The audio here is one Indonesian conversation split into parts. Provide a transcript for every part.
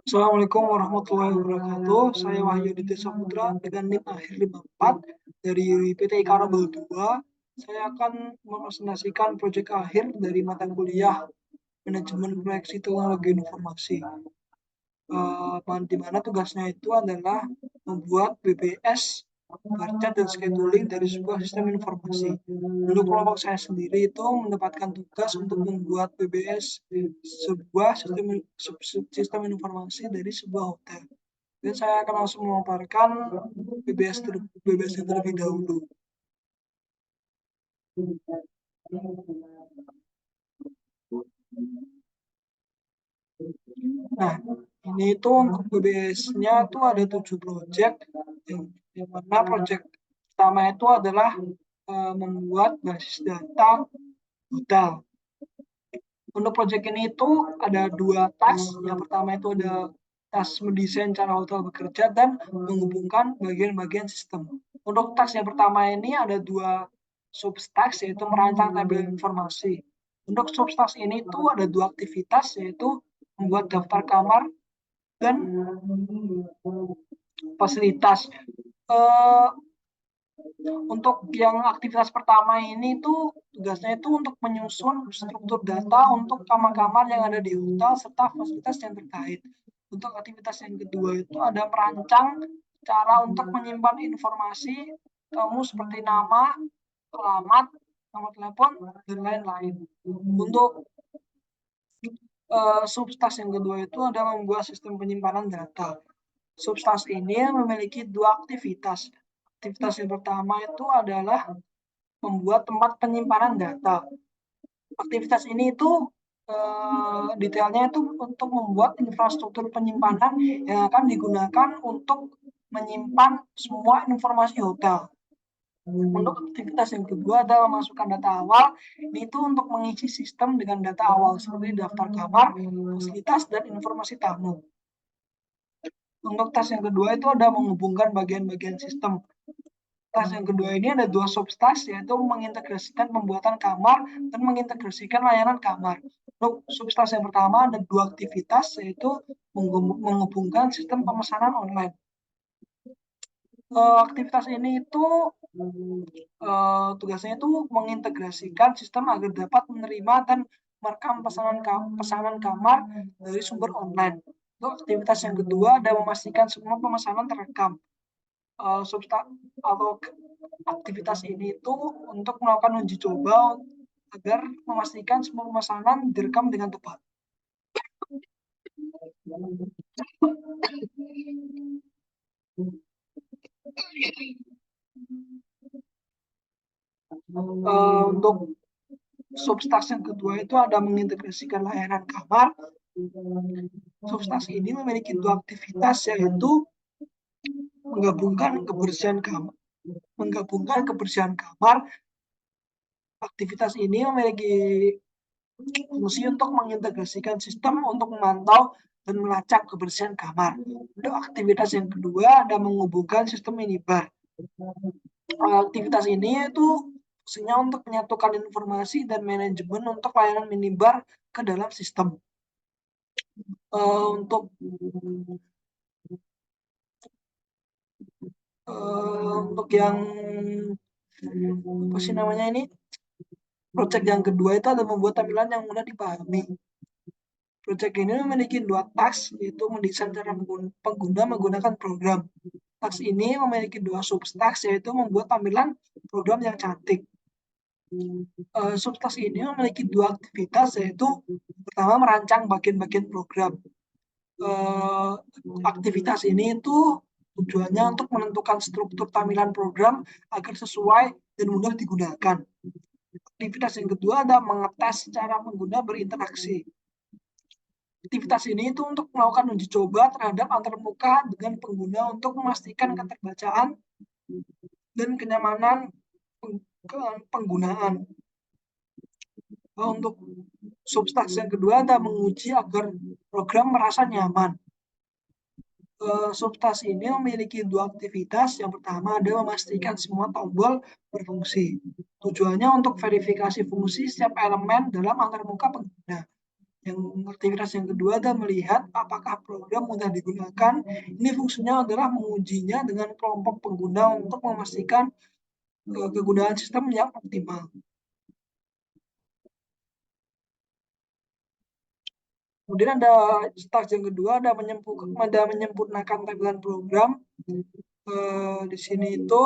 Assalamualaikum warahmatullahi wabarakatuh. Saya Wahyu Aditya Saputra dengan NIM akhir 54 dari PT Ika Nobel 2. Saya akan mempresentasikan proyek akhir dari mata kuliah Manajemen Proyeksi Teknologi Informasi. Di mana tugasnya itu adalah membuat BBS, bar chart, dan scheduling dari sebuah sistem informasi. Untuk kelompok saya sendiri itu mendapatkan tugas untuk membuat BBS, sebuah sistem informasi dari sebuah hotel. Dan saya akan langsung memaparkan BBS terlebih dahulu. Nah, ini itu untuk BBS-nya itu ada 7 proyek, yang mana proyek pertama itu adalah membuat basis data hotel. Untuk proyek ini itu ada 2 task. Yang pertama itu ada task mendesain cara hotel bekerja dan menghubungkan bagian-bagian sistem. Untuk task yang pertama ini ada 2 subtask, yaitu merancang tabel informasi. Untuk subtask ini itu ada 2 aktivitas, yaitu membuat daftar kamar dan fasilitas. Untuk yang aktivitas pertama ini tuh tugasnya itu untuk menyusun struktur data untuk kamar-kamar yang ada di hotel serta fasilitas yang terkait. Untuk aktivitas yang kedua itu ada merancang cara untuk menyimpan informasi kamu seperti nama, alamat, nomor telepon, dan lain-lain. Untuk subtask yang kedua itu adalah membuat sistem penyimpanan data. Subtask ini memiliki 2 aktivitas. Aktivitas yang pertama itu adalah membuat tempat penyimpanan data. Aktivitas ini itu detailnya itu untuk membuat infrastruktur penyimpanan yang akan digunakan untuk menyimpan semua informasi hotel. Untuk aktivitas yang kedua adalah memasukkan data awal, ini itu untuk mengisi sistem dengan data awal seperti daftar kamar, fasilitas, dan informasi tamu. Untuk task yang kedua itu ada menghubungkan bagian-bagian sistem. Task yang kedua ini ada 2 subtask, yaitu mengintegrasikan pembuatan kamar dan mengintegrasikan layanan kamar. Untuk subtask yang pertama ada 2 aktivitas, yaitu menghubungkan sistem pemesanan online. Aktivitas ini itu tugasnya itu mengintegrasikan sistem agar dapat menerima dan merekam pesanan kamar dari sumber online. Untuk aktivitas yang kedua ada memastikan semua pemesanan terekam. Atau aktivitas ini itu untuk melakukan uji coba agar memastikan semua pemesanan direkam dengan tepat. Untuk subtask yang kedua itu ada mengintegrasikan layanan kamar. Subtask ini memiliki 2 aktivitas, yaitu menggabungkan kebersihan kamar. Aktivitas ini memiliki fungsi untuk mengintegrasikan sistem untuk memantau dan melacak kebersihan kamar. Untuk aktivitas yang kedua ada menghubungkan sistem minibar. Aktivitas ini itu fungsinya untuk menyatukan informasi dan manajemen untuk layanan minibar ke dalam sistem. Untuk yang apa sih namanya ini, proyek yang kedua itu ada membuat tampilan yang mudah dipahami. Proyek ini memiliki 2 task, yaitu mendesain cara pengguna menggunakan program. Task ini memiliki 2 subtask, yaitu membuat tampilan program yang cantik. Subtask ini memiliki 2 aktivitas, yaitu pertama merancang bagian-bagian program. Aktivitas ini itu tujuannya untuk menentukan struktur tampilan program agar sesuai dan mudah digunakan. Aktivitas yang kedua ada mengetes cara pengguna berinteraksi. Aktivitas ini itu untuk melakukan uji coba terhadap antarmuka dengan pengguna untuk memastikan keterbacaan dan kenyamanan penggunaan. Untuk subtask yang kedua ada menguji agar program merasa nyaman. Subtask ini memiliki 2 aktivitas. Yang pertama adalah memastikan semua tombol berfungsi. Tujuannya untuk verifikasi fungsi setiap elemen dalam antarmuka pengguna. Yang aktivitas yang kedua adalah melihat apakah program mudah digunakan. Ini fungsinya adalah mengujinya dengan kelompok pengguna untuk memastikan kegunaan sistem yang optimal. Kemudian ada stage yang kedua, ada menyempurnakan tampilan program. Di sini itu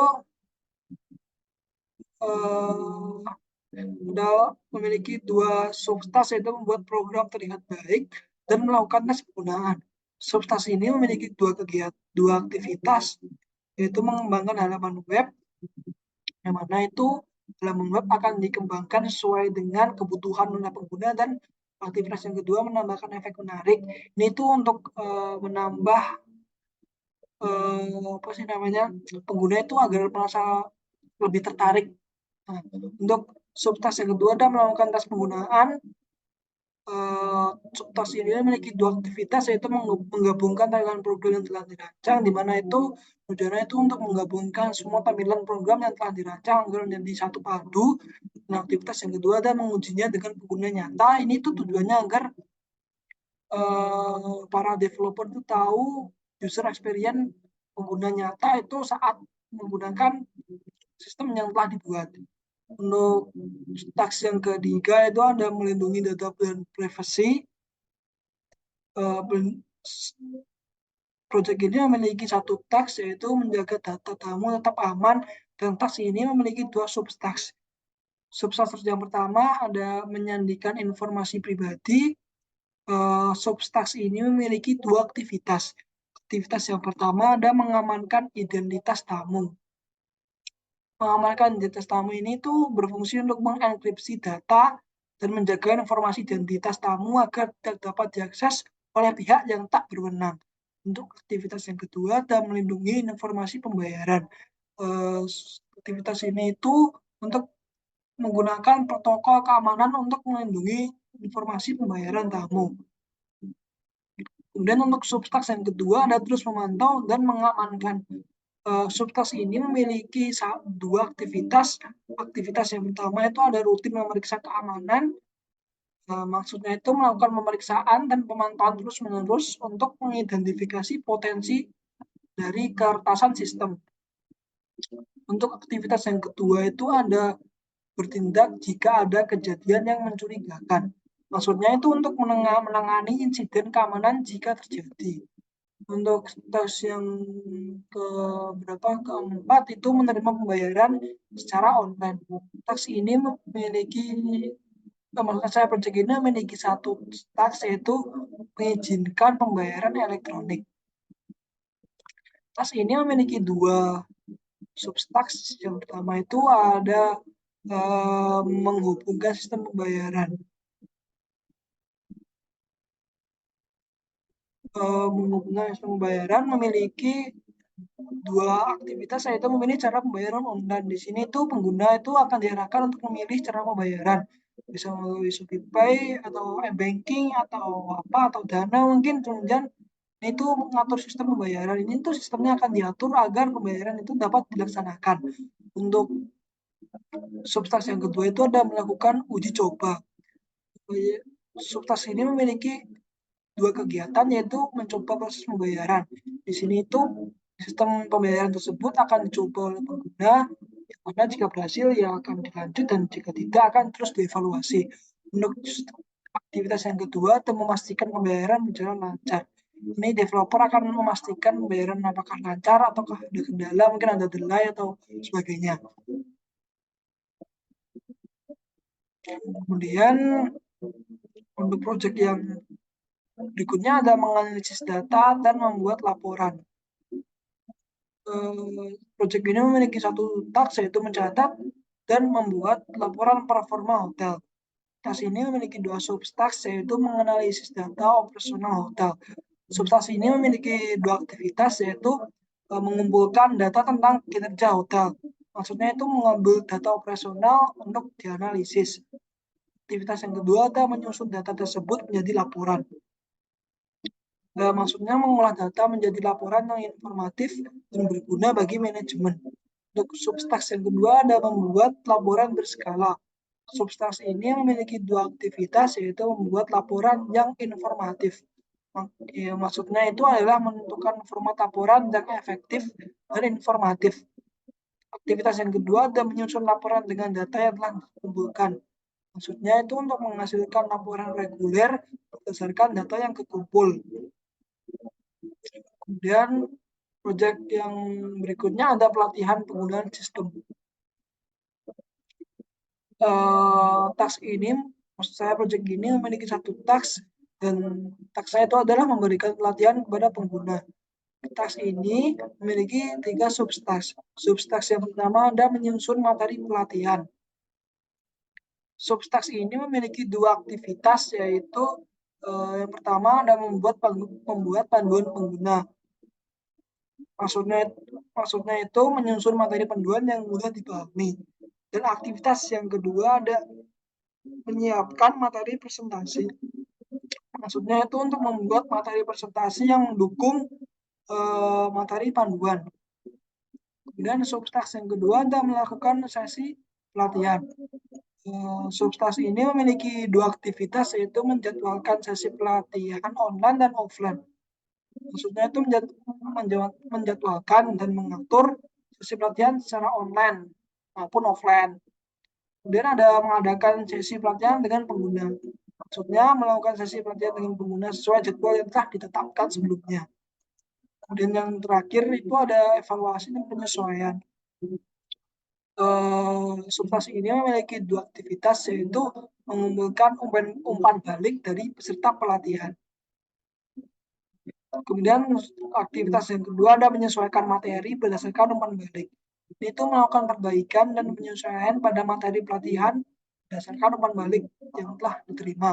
memiliki dua substage, yaitu membuat program terlihat baik dan melakukan tes penggunaan. Substage ini memiliki dua aktivitas, yaitu mengembangkan halaman web, yang mana itu halaman web akan dikembangkan sesuai dengan kebutuhan pengguna, dan aktivitas yang kedua menambahkan efek menarik. Ini itu untuk menambah pengguna itu agar merasa lebih tertarik. Nah, untuk subtask yang kedua adalah melakukan tes penggunaan. Subtask ini memiliki dua aktivitas, yaitu menggabungkan tampilan program yang telah dirancang, di mana itu tujuannya itu untuk menggabungkan semua tampilan program yang telah dirancang agar menjadi satu padu. Nah, aktivitas yang kedua adalah mengujinya dengan pengguna nyata. Ini tuh tujuannya agar para developer itu tahu user experience pengguna nyata itu saat menggunakan sistem yang telah dibuat. Untuk task yang ketiga itu ada melindungi data dan privasi. Project ini memiliki satu task, yaitu menjaga data tamu tetap aman, dan task ini memiliki dua subtask. Subtask yang pertama ada menyandikan informasi pribadi. Subtask ini memiliki dua aktivitas. Aktivitas yang pertama ada mengamankan identitas tamu. Mengamankan identitas tamu ini tuh berfungsi untuk mengenkripsi data dan menjaga informasi identitas tamu agar tidak dapat diakses oleh pihak yang tak berwenang. Untuk aktivitas yang kedua ada melindungi informasi pembayaran. Aktivitas ini itu untuk menggunakan protokol keamanan untuk melindungi informasi pembayaran tamu. Kemudian untuk subtask yang kedua ada terus memantau dan mengamankan. Subtask ini memiliki dua aktivitas. Aktivitas yang pertama itu ada rutin memeriksa keamanan. Maksudnya itu melakukan pemeriksaan dan pemantauan terus-menerus untuk mengidentifikasi potensi dari keretasan sistem. Untuk aktivitas yang kedua itu ada bertindak jika ada kejadian yang mencurigakan. Maksudnya itu untuk menangani insiden keamanan jika terjadi. Untuk tes yang keempat itu menerima pembayaran secara online. Tes ini project ini memiliki satu tes, yaitu mengizinkan pembayaran elektronik. Tes ini memiliki dua subtask. Yang pertama itu ada menghubungkan sistem pembayaran. Menghubungkan sistem pembayaran memiliki dua aktivitas, yaitu memilih cara pembayaran online. Di sini tuh pengguna itu akan diarahkan untuk memilih cara pembayaran, bisa melalui ShopeePay atau e-banking atau Dana mungkin. Kemudian itu mengatur sistem pembayaran. Ini tuh sistemnya akan diatur agar pembayaran itu dapat dilaksanakan. Untuk subtask yang kedua itu ada melakukan uji coba. Subtask ini memiliki dua kegiatan, yaitu mencoba proses pembayaran. Di sini itu sistem pembayaran tersebut akan dicoba oleh pengguna, karena jika berhasil ya akan dilanjut, dan jika tidak akan terus dievaluasi. Untuk aktivitas yang kedua itu memastikan pembayaran berjalan lancar. Ini developer akan memastikan pembayaran apakah lancar ataukah ada kendala, mungkin ada delay atau sebagainya. Kemudian untuk project yang berikutnya ada menganalisis data dan membuat laporan. Project ini memiliki satu task, yaitu mencatat dan membuat laporan performa hotel. Task ini memiliki dua subtask, yaitu menganalisis data operasional hotel. Subtask ini memiliki dua aktivitas, yaitu mengumpulkan data tentang kinerja hotel. Maksudnya itu mengambil data operasional untuk dianalisis. Aktivitas yang kedua adalah menyusun data tersebut menjadi laporan. Maksudnya mengolah data menjadi laporan yang informatif dan berguna bagi manajemen. Untuk subtask yang kedua ada membuat laporan berskala. Substax ini memiliki dua aktivitas, yaitu membuat laporan yang informatif. Maksudnya itu adalah menentukan format laporan yang efektif dan informatif. Aktivitas yang kedua adalah menyusun laporan dengan data yang telah dikumpulkan. Maksudnya itu untuk menghasilkan laporan reguler berdasarkan data yang kekumpul. Kemudian proyek yang berikutnya ada pelatihan penggunaan sistem. Task ini, maksud saya proyek ini memiliki satu task, dan task saya itu adalah memberikan pelatihan kepada pengguna. Task ini memiliki 3 subtask. Subtask yang pertama ada menyusun materi pelatihan. Subtask ini memiliki 2 aktivitas, yaitu yang pertama ada membuat panduan pengguna. Maksudnya itu menyusun materi panduan yang mudah dipahami. Dan aktivitas yang kedua ada menyiapkan materi presentasi. Maksudnya itu untuk membuat materi presentasi yang mendukung materi panduan. Kemudian subtask yang kedua ada melakukan sesi pelatihan. Subtask ini memiliki 2 aktivitas, yaitu menjadwalkan sesi pelatihan online dan offline. Maksudnya itu menjadwalkan dan mengatur sesi pelatihan secara online maupun offline. Kemudian ada mengadakan sesi pelatihan dengan pengguna. Maksudnya melakukan sesi pelatihan dengan pengguna sesuai jadwal yang telah ditetapkan sebelumnya. Kemudian yang terakhir itu ada evaluasi dan penyesuaian. Subtask ini memiliki 2 aktivitas, yaitu mengumpulkan umpan balik dari peserta pelatihan. Kemudian aktivitas yang kedua ada menyesuaikan materi berdasarkan umpan balik. Itu melakukan perbaikan dan penyesuaian pada materi pelatihan berdasarkan umpan balik yang telah diterima.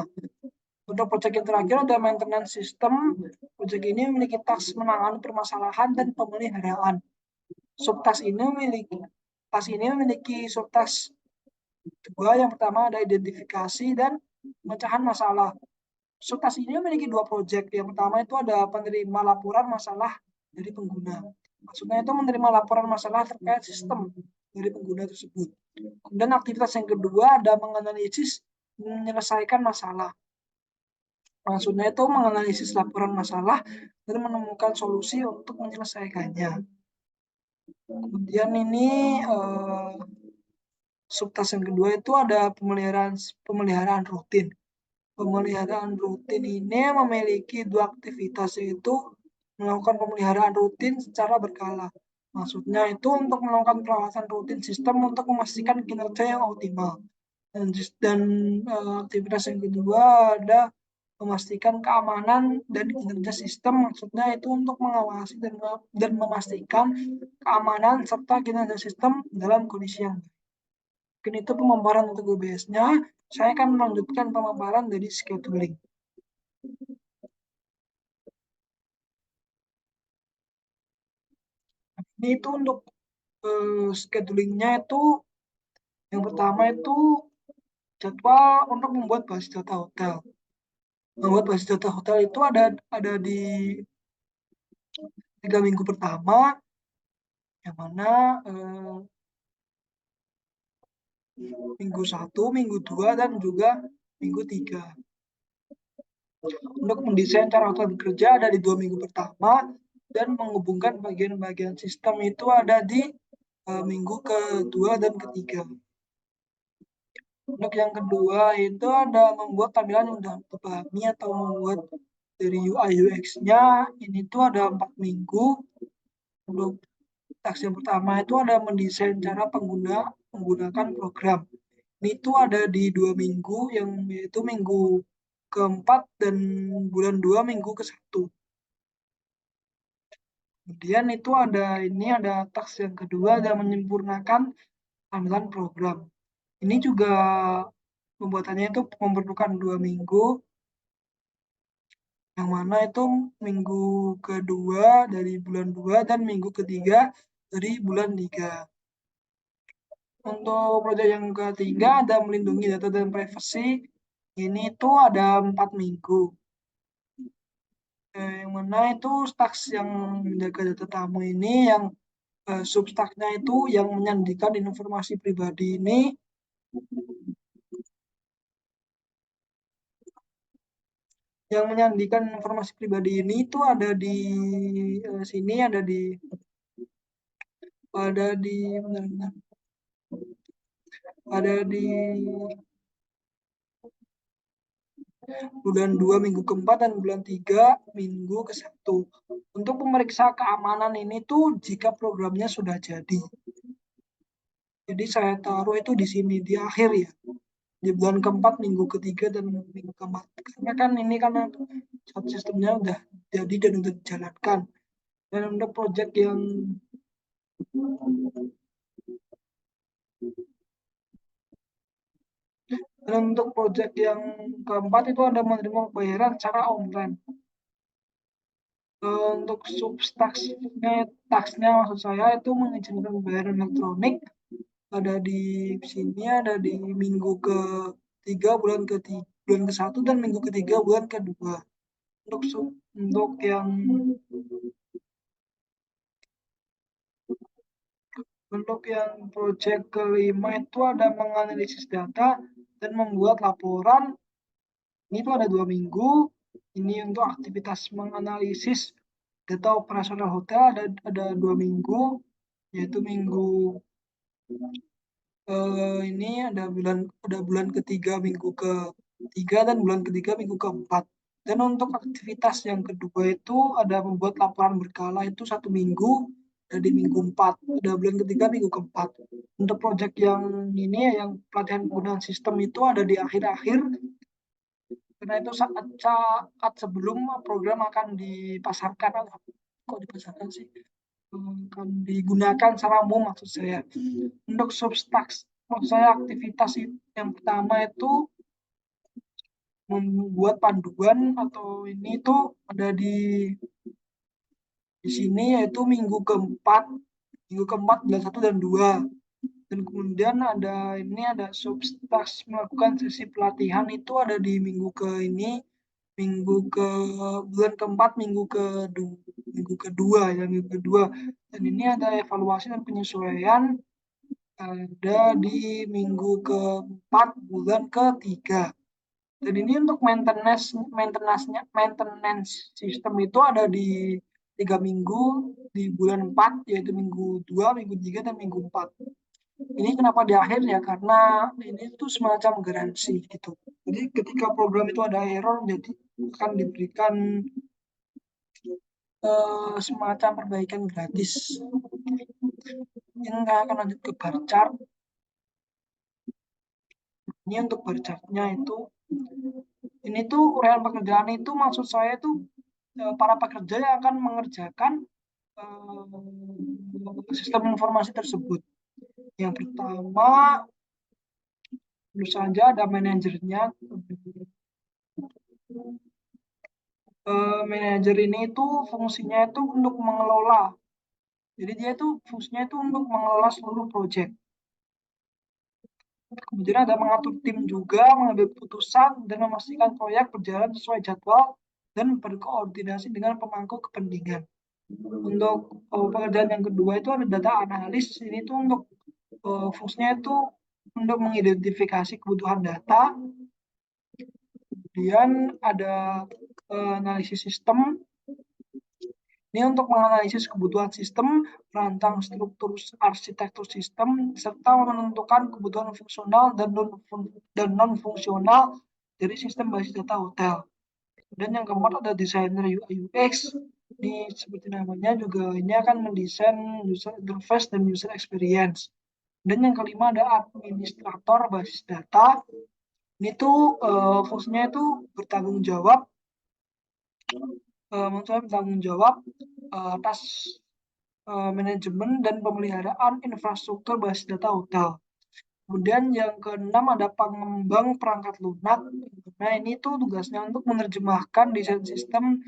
Untuk proyek yang terakhir ada maintenance system. Proyek ini memiliki task menangani permasalahan dan pemeliharaan. Subtask ini memiliki subtask dua. Yang pertama ada identifikasi dan pemecahan masalah. Subtask ini memiliki 2 proyek. Yang pertama itu ada penerima laporan masalah dari pengguna. Maksudnya itu menerima laporan masalah terkait sistem dari pengguna tersebut. Kemudian aktivitas yang kedua ada menganalisis menyelesaikan masalah. Maksudnya itu menganalisis laporan masalah dan menemukan solusi untuk menyelesaikannya. Kemudian ini subtask yang kedua itu ada pemeliharaan rutin. Pemeliharaan rutin ini memiliki 2 aktivitas, yaitu melakukan pemeliharaan rutin secara berkala. Maksudnya itu untuk melakukan perawatan rutin sistem untuk memastikan kinerja yang optimal. Dan aktivitas yang kedua ada memastikan keamanan dan kinerja sistem. Maksudnya itu untuk mengawasi dan memastikan keamanan serta kinerja sistem dalam kondisi yang baik. Mungkin itu pemaparan untuk UBS-nya. Saya akan melanjutkan pemaparan dari scheduling. Ini itu untuk schedulingnya itu yang pertama itu jadwal untuk membuat basis data hotel. Membuat basis data hotel itu ada di 3 minggu pertama, yang mana minggu 1, minggu 2, dan juga minggu 3. Untuk mendesain cara hotel bekerja ada di 2 minggu pertama, dan menghubungkan bagian-bagian sistem itu ada di minggu kedua dan ketiga. Untuk yang kedua itu ada membuat tampilan yang mudah dipahami atau membuat dari UI UX-nya. Ini tuh ada 4 minggu. Untuk task yang pertama itu ada mendesain cara pengguna menggunakan program. Ini tuh ada di 2 minggu, yang yaitu minggu keempat dan bulan 2 minggu ke-1. Kemudian itu ada task yang kedua, ada menyempurnakan tampilan program. Ini juga pembuatannya itu memerlukan 2 minggu, yang mana itu minggu kedua dari bulan 2 dan minggu ketiga dari bulan 3. Untuk proyek yang ketiga ada melindungi data dan privasi. Ini tuh ada 4 minggu. Yang mana itu task yang menjaga data tamu ini, yang substacknya itu yang menyandikan informasi pribadi ini yang menyandikan informasi pribadi ini itu ada di sini, benar-benar, ada di bulan 2 minggu keempat dan bulan 3 minggu ke-1. Untuk pemeriksa keamanan ini tuh jika programnya sudah jadi. Jadi saya taruh itu di sini di akhir ya, di bulan keempat minggu ketiga dan minggu keempat. Karena kan ini karena sistemnya udah jadi dan udah dijalankan. Dan untuk project yang keempat itu ada menerima pembayaran secara online. Untuk taksnya maksud saya itu mengizinkan pembayaran elektronik ada di sini, ada di minggu ke-3 bulan ke-1 dan minggu ke-3 bulan ke-2. Untuk yang project kelima itu ada menganalisis data dan membuat laporan. Ini tuh ada 2 minggu. Ini untuk aktivitas menganalisis data operasional hotel ada 2 minggu, yaitu minggu ini ada bulan ke-3 minggu ke-3 dan bulan ke-3 minggu ke-4. Dan untuk aktivitas yang kedua itu ada membuat laporan berkala itu 1 minggu di minggu 4, ada bulan ke-3 minggu ke-4. Untuk project yang ini yang pelatihan penggunaan sistem itu ada di akhir-akhir, karena itu saat sebelum program akan dipasarkan. Kok dipasarkan sih? Akan digunakan secara umum maksud saya. Untuk substaks, maksud saya aktivitas yang pertama itu membuat panduan atau ini tuh ada di sini, yaitu minggu keempat bulan 1 dan 2. Dan kemudian ada substaks melakukan sesi pelatihan itu ada di minggu bulan keempat minggu kedua ya, minggu kedua. Dan ini ada evaluasi dan penyesuaian ada di minggu keempat bulan ke-3. Dan ini untuk maintenance sistem itu ada di 3 minggu di bulan 4, yaitu minggu 2, minggu 3, dan minggu 4. Ini kenapa di akhir ya, karena ini tuh semacam garansi gitu. Jadi ketika program itu ada error, jadi akan diberikan semacam perbaikan gratis. Ini akan lanjut ke bar chart. Ini untuk bar chartnya itu, ini tuh uraian pekerjaan itu maksud saya tuh para pekerja yang akan mengerjakan sistem informasi tersebut. Yang pertama, tentu saja ada manajernya. Manajer ini itu fungsinya itu untuk mengelola. Jadi dia itu fungsinya itu untuk mengelola seluruh proyek. Kemudian ada mengatur tim juga, mengambil keputusan dan memastikan proyek berjalan sesuai jadwal dan berkoordinasi dengan pemangku kepentingan. Untuk pekerjaan yang kedua itu ada data analis. Ini tuh untuk fungsinya itu untuk mengidentifikasi kebutuhan data. Kemudian ada analisis sistem. Ini untuk menganalisis kebutuhan sistem, merancang struktur arsitektur sistem, serta menentukan kebutuhan fungsional dan non-fungsional dari sistem basis data hotel. Dan yang keempat ada desainer UI UX. Ini seperti namanya juga ini akan mendesain user interface dan user experience. Dan yang kelima ada administrator basis data. Ini tuh fungsinya itu bertanggung jawab atas manajemen dan pemeliharaan infrastruktur basis data hotel. Kemudian yang keenam ada pengembang perangkat lunak. Nah ini tuh tugasnya untuk menerjemahkan desain sistem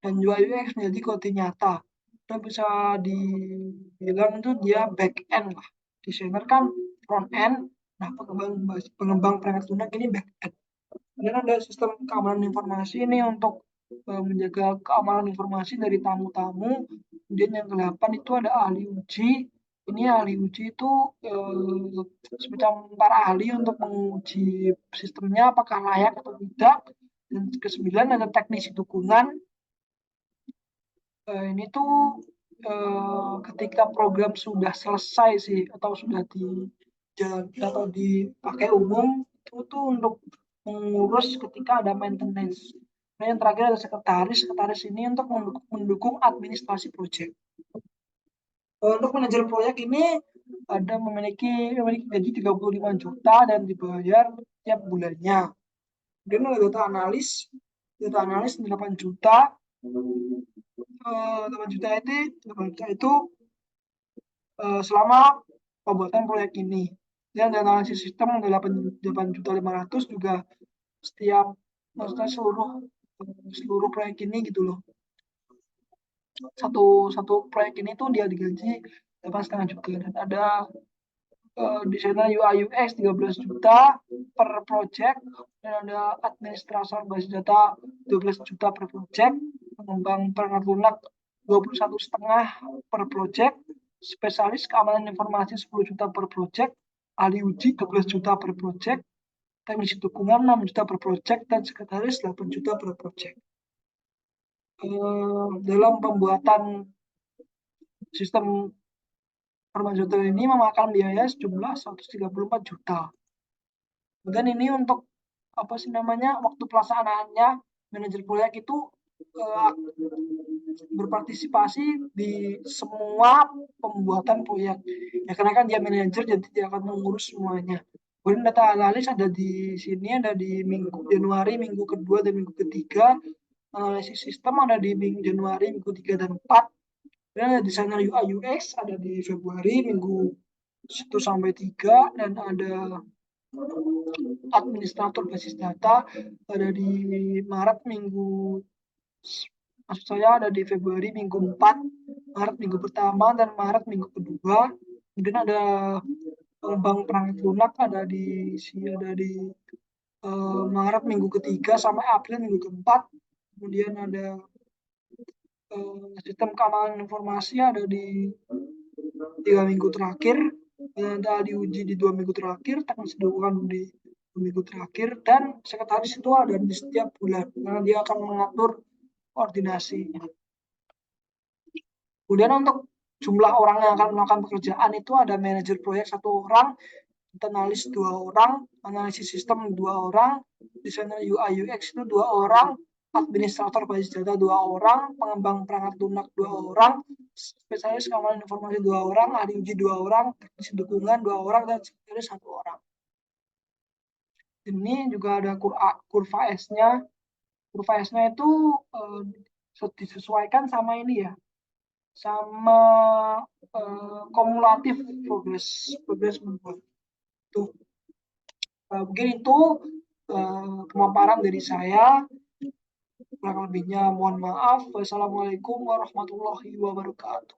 dan UI UX menjadi kode nyata. Kita bisa dibilang itu dia back end lah. Desainer kan front end, nah pengembang perangkat lunak ini back end. Dan ada sistem keamanan informasi ini untuk menjaga keamanan informasi dari tamu-tamu. Kemudian yang ke-8 itu ada ahli uji. Ini ahli uji itu semacam para ahli untuk menguji sistemnya apakah layak atau tidak. Dan ke-9 ada teknisi dukungan. Ini tuh ketika program sudah selesai sih atau sudah atau dipakai umum, itu tuh untuk mengurus ketika ada maintenance. Nah, yang terakhir ada sekretaris. Sekretaris ini untuk mendukung administrasi proyek. Untuk manajer proyek ini memiliki gaji 35 juta dan dibayar tiap bulannya. Kemudian ada data analis. Data analis 8 juta. 8 juta itu selama pembuatan proyek ini. Dan analisis sistem 8.500 juga setiap maksudnya seluruh proyek ini gitu loh. Satu proyek ini tuh dia digaji 8,5 juta dan ada desainer UI UX 13 juta per project dan ada administrator basis data 12 juta per project, pengembang perangkat lunak 21,5 per project, spesialis keamanan informasi 10 juta per project, ahli uji 12 juta per project, teknisi dukungan 6 juta per project, dan sekretaris 8 juta per project. Dalam pembuatan sistem permajaan ini memakan biaya sejumlah 134 juta. Dan ini untuk waktu pelaksanaannya manajer proyek itu berpartisipasi di semua pembuatan proyek. Ya karena kan dia manajer jadi dia akan mengurus semuanya. Kemudian data analis ada di sini, ada di Januari minggu kedua dan minggu ketiga. Analisis sistem ada di Januari minggu 3 dan 4. Dan ada desainer UI UX ada di Februari minggu 1 sampai 3 dan ada administrator basis data ada di Maret maksud saya ada di Februari minggu 4, Maret minggu pertama, dan Maret minggu kedua. Kemudian ada pengembang perangkat lunak ada di Maret minggu ketiga sampai April minggu keempat. Kemudian ada sistem keamanan informasi ada di 3 minggu terakhir, dan ada diuji di 2 minggu terakhir, teknis dukungan di 2 minggu terakhir, dan sekretaris itu ada di setiap bulan karena dia akan mengatur koordinasinya. Kemudian untuk jumlah orang yang akan melakukan pekerjaan itu ada manajer proyek 1 orang, analis 2 orang, analisis sistem 2 orang, desainer UI UX itu 2 orang, administrator basis data 2 orang, pengembang perangkat lunak 2 orang, spesialis keamanan informasi 2 orang, ahli uji 2 orang, teknisi dukungan 2 orang, dan sekretaris 1 orang. Ini juga ada kurva S-nya. Kurva S-nya itu disesuaikan sama ini ya, sama kumulatif progress membuat itu. Mungkin itu pemaparan dari saya. Kurang lebihnya mohon maaf. Wassalamualaikum warahmatullahi wabarakatuh.